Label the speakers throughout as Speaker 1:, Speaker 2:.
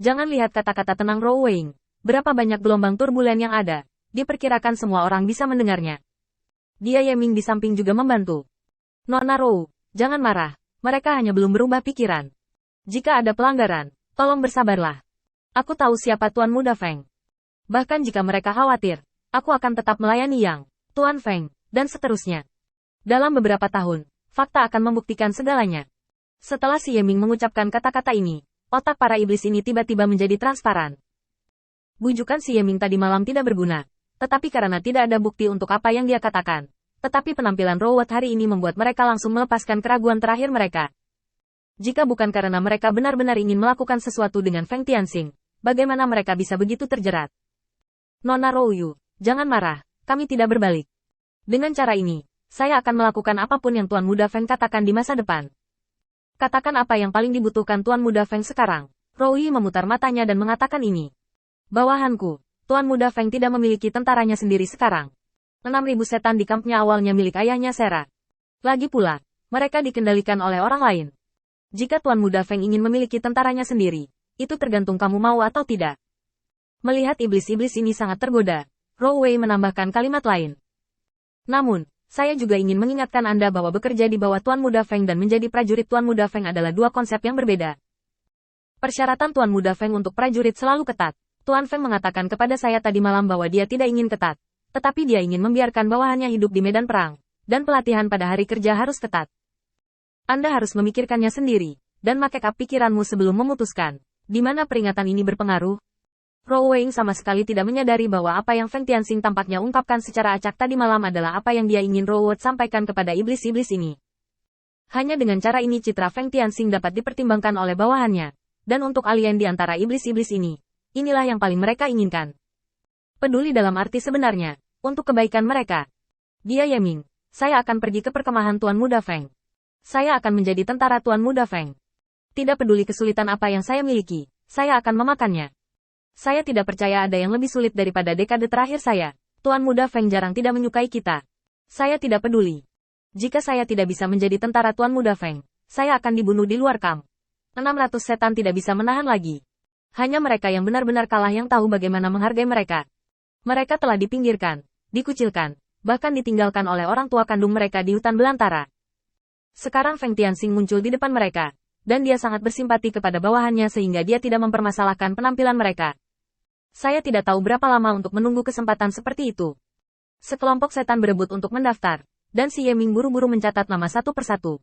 Speaker 1: Jangan lihat kata-kata tenang Rou Weiing. Berapa banyak gelombang turbulen yang ada. Diperkirakan semua orang bisa mendengarnya. Dia Yeming di samping juga membantu. Nona Rou, jangan marah. Mereka hanya belum berubah pikiran. Jika ada pelanggaran, tolong bersabarlah. Aku tahu siapa Tuan Muda Feng. Bahkan jika mereka khawatir, aku akan tetap melayani Yang, Tuan Feng, dan seterusnya. Dalam beberapa tahun, fakta akan membuktikan segalanya. Setelah si Yeming mengucapkan kata-kata ini, otak para iblis ini tiba-tiba menjadi transparan. Bujukan si Yeming tadi malam tidak berguna. Tetapi karena tidak ada bukti untuk apa yang dia katakan. Tetapi penampilan Rowot hari ini membuat mereka langsung melepaskan keraguan terakhir mereka. Jika bukan karena mereka benar-benar ingin melakukan sesuatu dengan Feng Tianxing, bagaimana mereka bisa begitu terjerat? Nona Rouyu, jangan marah, kami tidak berbalik. Dengan cara ini, saya akan melakukan apapun yang Tuan Muda Feng katakan di masa depan. Katakan apa yang paling dibutuhkan Tuan Muda Feng sekarang. Rouyu memutar matanya dan mengatakan ini. Bawahanku, Tuan Muda Feng tidak memiliki tentaranya sendiri sekarang. 6.000 setan di kampnya awalnya milik ayahnya Sera. Lagi pula, mereka dikendalikan oleh orang lain. Jika Tuan Muda Feng ingin memiliki tentaranya sendiri, itu tergantung kamu mau atau tidak. Melihat iblis-iblis ini sangat tergoda, Rou Wei menambahkan kalimat lain. Namun, saya juga ingin mengingatkan Anda bahwa bekerja di bawah Tuan Muda Feng dan menjadi prajurit Tuan Muda Feng adalah dua konsep yang berbeda. Persyaratan Tuan Muda Feng untuk prajurit selalu ketat. Tuan Feng mengatakan kepada saya tadi malam bahwa dia tidak ingin ketat, tetapi dia ingin membiarkan bawahannya hidup di medan perang, dan pelatihan pada hari kerja harus ketat. Anda harus memikirkannya sendiri, dan make-up pikiranmu sebelum memutuskan, di mana peringatan ini berpengaruh. Rou Weiing sama sekali tidak menyadari bahwa apa yang Feng Tianxing tampaknya ungkapkan secara acak tadi malam adalah apa yang dia ingin Rowot sampaikan kepada iblis-iblis ini. Hanya dengan cara ini citra Feng Tianxing dapat dipertimbangkan oleh bawahannya, dan untuk alien di antara iblis-iblis ini. Inilah yang paling mereka inginkan. Peduli dalam arti sebenarnya, untuk kebaikan mereka. Dia Yeming, saya akan pergi ke perkemahan Tuan Muda Feng. Saya akan menjadi tentara Tuan Muda Feng. Tidak peduli kesulitan apa yang saya miliki, saya akan memakannya. Saya tidak percaya ada yang lebih sulit daripada dekade terakhir saya. Tuan Muda Feng jarang tidak menyukai kita. Saya tidak peduli. Jika saya tidak bisa menjadi tentara Tuan Muda Feng, saya akan dibunuh di luar kamp. 600 setan tidak bisa menahan lagi. Hanya mereka yang benar-benar kalah yang tahu bagaimana menghargai mereka. Mereka telah dipinggirkan, dikucilkan, bahkan ditinggalkan oleh orang tua kandung mereka di hutan belantara. Sekarang Feng Tianxing muncul di depan mereka, dan dia sangat bersimpati kepada bawahannya sehingga dia tidak mempermasalahkan penampilan mereka. Saya tidak tahu berapa lama untuk menunggu kesempatan seperti itu. Sekelompok setan berebut untuk mendaftar, dan si Yeming buru-buru mencatat nama satu persatu.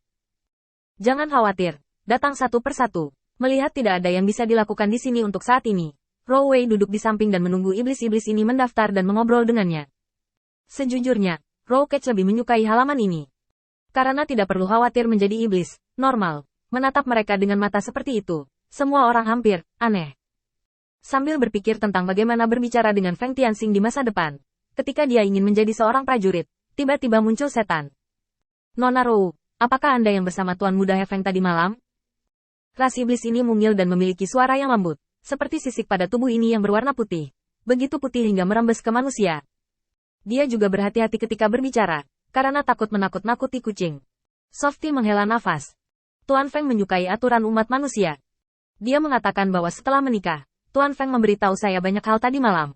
Speaker 1: Jangan khawatir, datang satu persatu. Melihat tidak ada yang bisa dilakukan di sini untuk saat ini, Rou Wei duduk di samping dan menunggu iblis-iblis ini mendaftar dan mengobrol dengannya. Sejujurnya, Rou Kech lebih menyukai halaman ini. Karena tidak perlu khawatir menjadi iblis, normal, menatap mereka dengan mata seperti itu, semua orang hampir aneh. Sambil berpikir tentang bagaimana berbicara dengan Feng Tianxing di masa depan, ketika dia ingin menjadi seorang prajurit, tiba-tiba muncul setan. Nona Rou, apakah Anda yang bersama Tuan Muda Feng tadi malam? Ras iblis ini mungil dan memiliki suara yang lembut, seperti sisik pada tubuh ini yang berwarna putih. Begitu putih hingga merembes ke manusia. Dia juga berhati-hati ketika berbicara, karena takut menakut-nakuti kucing. Softy menghela nafas. Tuan Feng menyukai aturan umat manusia. Dia mengatakan bahwa setelah menikah, Tuan Feng memberitahu saya banyak hal tadi malam.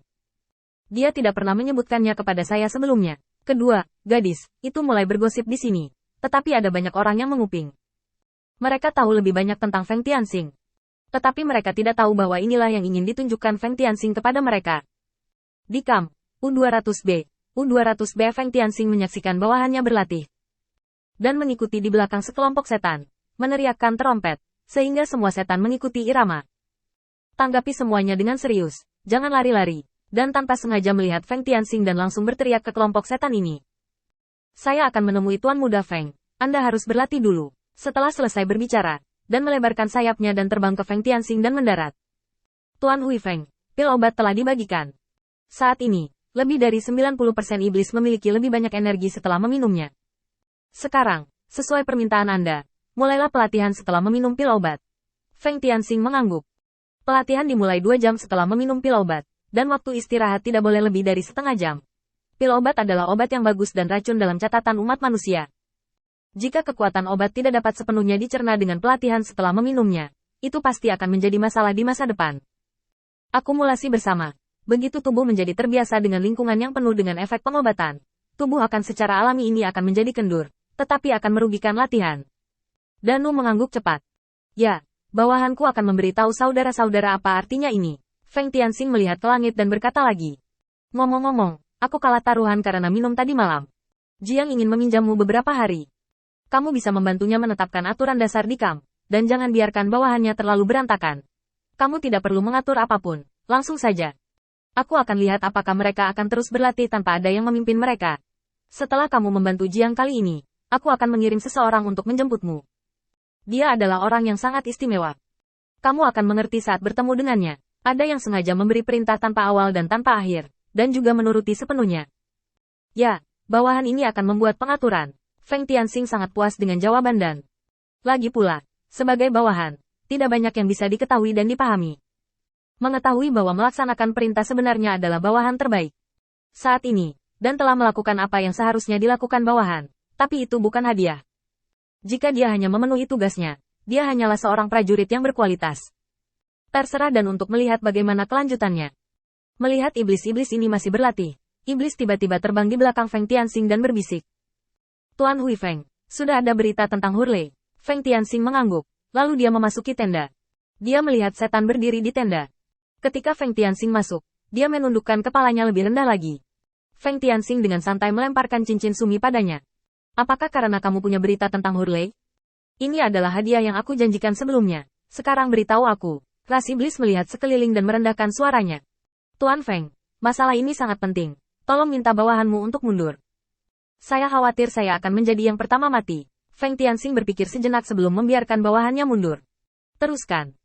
Speaker 1: Dia tidak pernah menyebutkannya kepada saya sebelumnya. Kedua, gadis, itu mulai bergosip di sini. Tetapi ada banyak orang yang menguping. Mereka tahu lebih banyak tentang Feng Tianxing. Tetapi mereka tidak tahu bahwa inilah yang ingin ditunjukkan Feng Tianxing kepada mereka. Di kamp U200B, U200B Feng Tianxing menyaksikan bawahannya berlatih. Dan mengikuti di belakang sekelompok setan, meneriakkan trompet, sehingga semua setan mengikuti irama. Tanggapi semuanya dengan serius, jangan lari-lari, dan tanpa sengaja melihat Feng Tianxing dan langsung berteriak ke kelompok setan ini. Saya akan menemui Tuan Muda Feng, Anda harus berlatih dulu. Setelah selesai berbicara, dan melebarkan sayapnya dan terbang ke Feng Tianxing dan mendarat. Tuan Hui Feng, pil obat telah dibagikan. Saat ini, lebih dari 90% iblis memiliki lebih banyak energi setelah meminumnya. Sekarang, sesuai permintaan Anda, mulailah pelatihan setelah meminum pil obat. Feng Tianxing mengangguk. Pelatihan dimulai 2 jam setelah meminum pil obat, dan waktu istirahat tidak boleh lebih dari setengah jam. Pil obat adalah obat yang bagus dan racun dalam catatan umat manusia. Jika kekuatan obat tidak dapat sepenuhnya dicerna dengan pelatihan setelah meminumnya, itu pasti akan menjadi masalah di masa depan. Akumulasi bersama. Begitu tubuh menjadi terbiasa dengan lingkungan yang penuh dengan efek pengobatan, tubuh akan secara alami ini akan menjadi kendur, tetapi akan merugikan latihan. Danu mengangguk cepat. Ya, bawahanku akan memberitahu saudara-saudara apa artinya ini. Feng Tianxing melihat ke langit dan berkata lagi. Ngomong-ngomong, aku kalah taruhan karena minum tadi malam. Jiang ingin meminjammu beberapa hari. Kamu bisa membantunya menetapkan aturan dasar di kamp, dan jangan biarkan bawahannya terlalu berantakan. Kamu tidak perlu mengatur apapun, langsung saja. Aku akan lihat apakah mereka akan terus berlatih tanpa ada yang memimpin mereka. Setelah kamu membantu Jiang kali ini, aku akan mengirim seseorang untuk menjemputmu. Dia adalah orang yang sangat istimewa. Kamu akan mengerti saat bertemu dengannya. Ada yang sengaja memberi perintah tanpa awal dan tanpa akhir, dan juga menuruti sepenuhnya. Ya, bawahan ini akan membuat pengaturan. Feng Tianxing sangat puas dengan jawaban dan lagi pula, sebagai bawahan, tidak banyak yang bisa diketahui dan dipahami. Mengetahui bahwa melaksanakan perintah sebenarnya adalah bawahan terbaik saat ini, dan telah melakukan apa yang seharusnya dilakukan bawahan, tapi itu bukan hadiah. Jika dia hanya memenuhi tugasnya, dia hanyalah seorang prajurit yang berkualitas. Terserah dan untuk melihat bagaimana kelanjutannya. Melihat iblis-iblis ini masih berlatih, iblis tiba-tiba terbang di belakang Feng Tianxing dan berbisik. Tuan Hui Feng, sudah ada berita tentang Hurley. Feng Tianxing mengangguk, lalu dia memasuki tenda. Dia melihat setan berdiri di tenda. Ketika Feng Tianxing masuk, dia menundukkan kepalanya lebih rendah lagi. Feng Tianxing dengan santai melemparkan cincin sumi padanya. Apakah karena kamu punya berita tentang Hurley? Ini adalah hadiah yang aku janjikan sebelumnya. Sekarang beritahu aku. Ras iblis melihat sekeliling dan merendahkan suaranya. Tuan Feng, masalah ini sangat penting. Tolong minta bawahanmu untuk mundur. Saya khawatir saya akan menjadi yang pertama mati. Feng Tianxing berpikir sejenak sebelum membiarkan bawahannya mundur. Teruskan.